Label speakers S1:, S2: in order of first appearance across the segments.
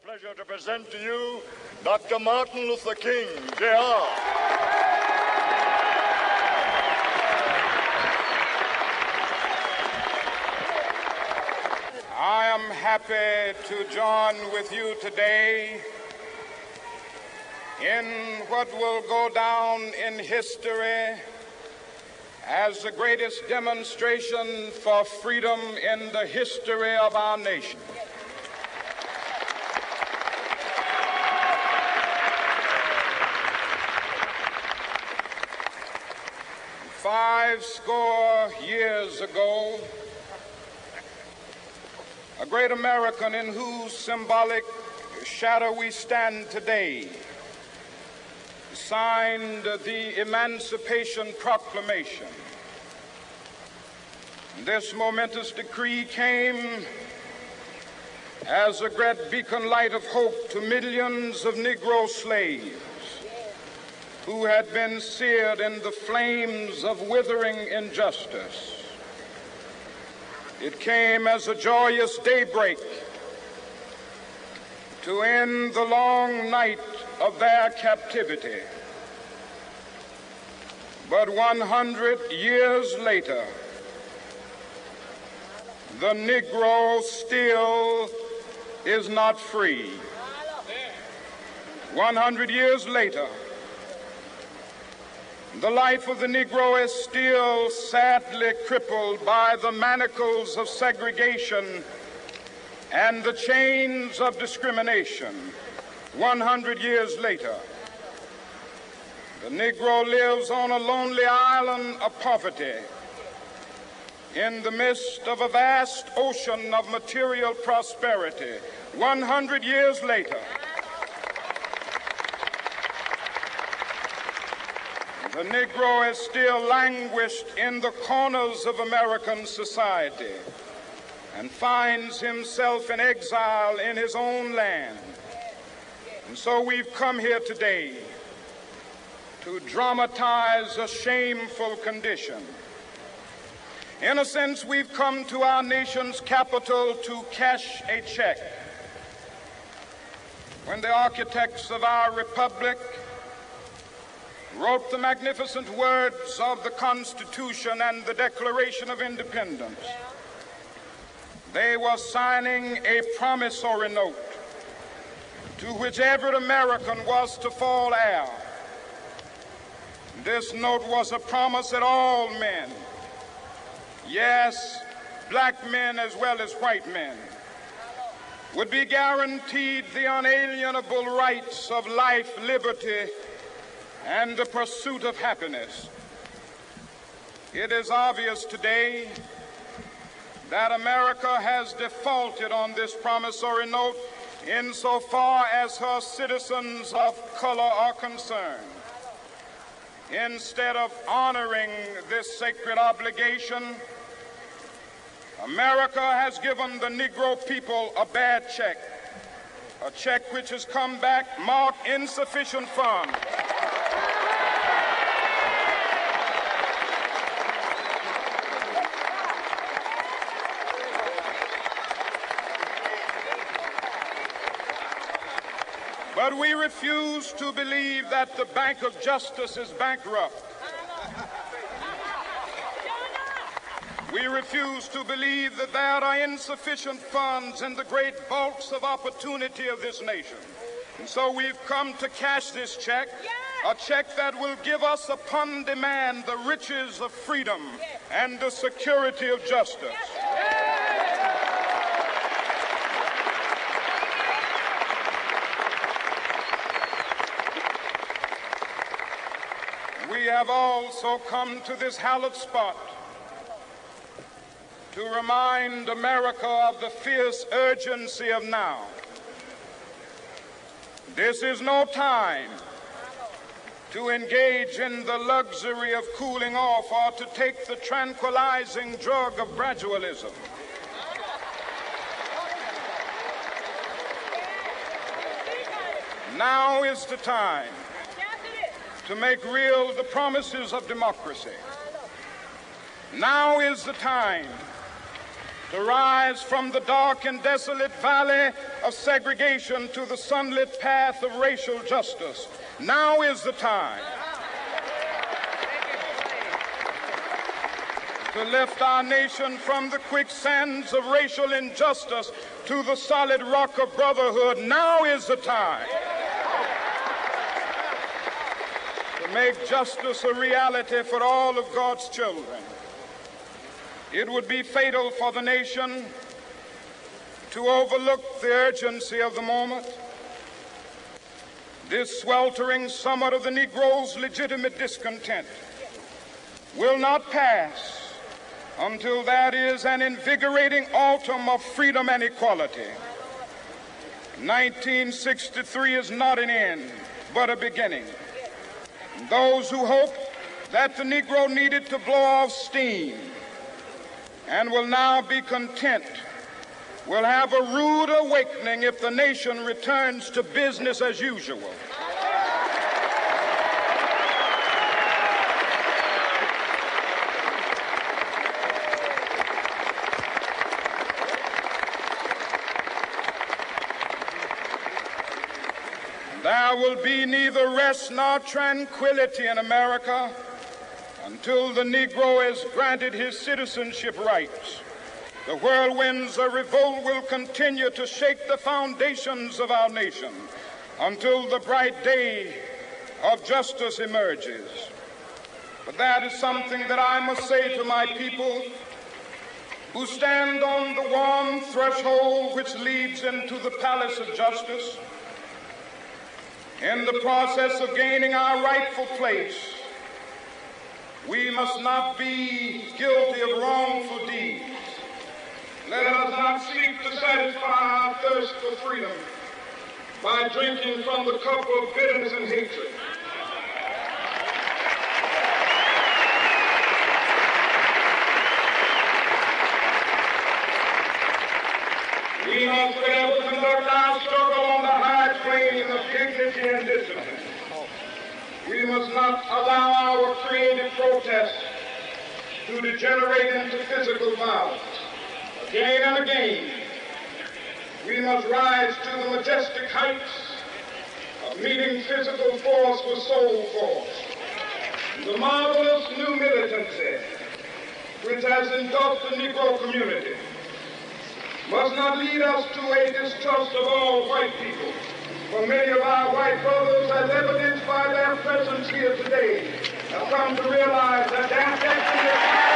S1: Pleasure to present to you Dr. Martin Luther King, Jr.
S2: I am happy to join with you today in what will go down in history as the greatest demonstration for freedom in the history of our nation. Five score years ago, a great American in whose symbolic shadow we stand today signed the Emancipation Proclamation. This momentous decree came as a great beacon light of hope to millions of Negro slaves who had been seared in the flames of withering injustice. It came as a joyous daybreak to end the long night of their captivity. But 100 years later, the Negro still is not free. 100 years later, the life of the Negro is still sadly crippled by the manacles of segregation and the chains of discrimination. 100 years later, the Negro lives on a lonely island of poverty in the midst of a vast ocean of material prosperity. 100 years later, the Negro is still languished in the corners of American society and finds himself in exile in his own land. And so we've come here today to dramatize a shameful condition. In a sense, we've come to our nation's capital to cash a check. When the architects of our republic wrote the magnificent words of the Constitution and the Declaration of Independence, they were signing a promissory note to which every American was to fall heir. This note was a promise that all men, yes, black men as well as white men, would be guaranteed the unalienable rights of life, liberty, and the pursuit of happiness. It is obvious today that America has defaulted on this promissory note insofar as her citizens of color are concerned. Instead of honoring this sacred obligation, America has given the Negro people a bad check, a check which has come back marked insufficient funds. But we refuse to believe that the Bank of Justice is bankrupt. We refuse to believe that there are insufficient funds in the great vaults of opportunity of this nation. And so we've come to cash this check, a check that will give us upon demand the riches of freedom and the security of justice. We have also come to this hallowed spot to remind America of the fierce urgency of now. This is no time to engage in the luxury of cooling off or to take the tranquilizing drug of gradualism. Now is the time to make real the promises of democracy. Now is the time to rise from the dark and desolate valley of segregation to the sunlit path of racial justice. Now is the time to lift our nation from the quicksands of racial injustice to the solid rock of brotherhood. Now is the time to make justice a reality for all of God's children. It would be fatal for the nation to overlook the urgency of the moment. This sweltering summit of the Negro's legitimate discontent will not pass until that is an invigorating autumn of freedom and equality. 1963 is not an end, but a beginning. Those who hope that the Negro needed to blow off steam and will now be content will have a rude awakening if the nation returns to business as usual. There will be neither rest nor tranquility in America until the Negro is granted his citizenship rights. The whirlwinds of revolt will continue to shake the foundations of our nation until the bright day of justice emerges. But that is something that I must say to my people who stand on the warm threshold which leads into the palace of justice. In the process of gaining our rightful place, we must not be guilty of wrongful deeds. Let us not seek to satisfy our thirst for freedom by drinking from the cup of bitterness and hatred. We must forever conduct our struggle on the high plane of dignity and discipline. We must not allow our creative protest to degenerate into physical violence. Again and again, we must rise to the majestic heights of meeting physical force with soul force. The marvelous new militancy which has engulfed the Negro community must not lead us to a distrust of all white people. For many of our white brothers, as evidenced by their presence here today, have come to realize that their destiny is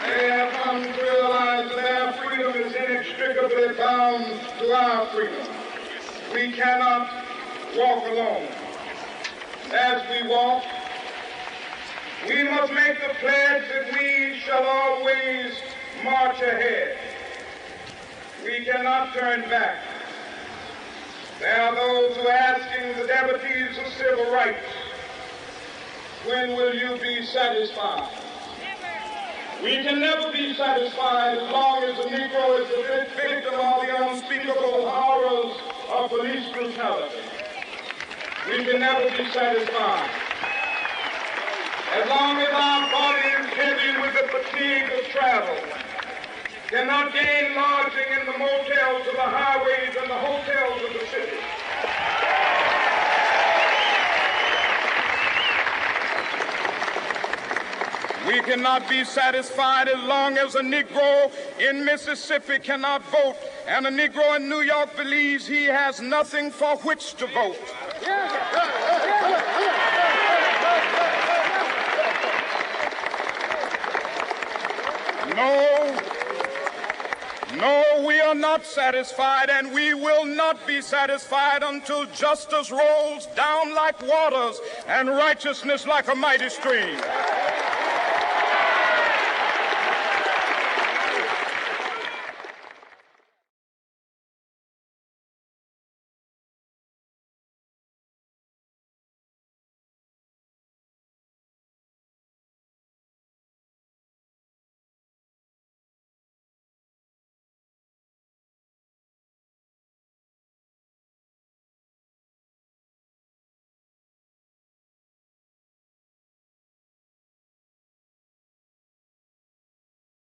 S2: They have come to realize that their freedom is inextricably bound to our freedom. We cannot walk alone. As we walk, we must make the pledge that we shall always march ahead. We cannot turn back. There are those who are asking the devotees of civil rights, when will you be satisfied? We can never be satisfied as long as the Negro is the victim of the unspeakable horrors of police brutality. We can never be satisfied as long as our body is heavy with the fatigue of travel, cannot gain lodging in the motels of the highways and the hotels of the city. We cannot be satisfied as long as a Negro in Mississippi cannot vote and a Negro in New York believes he has nothing for which to vote. No, we are not satisfied, and we will not be satisfied until justice rolls down like waters and righteousness like a mighty stream.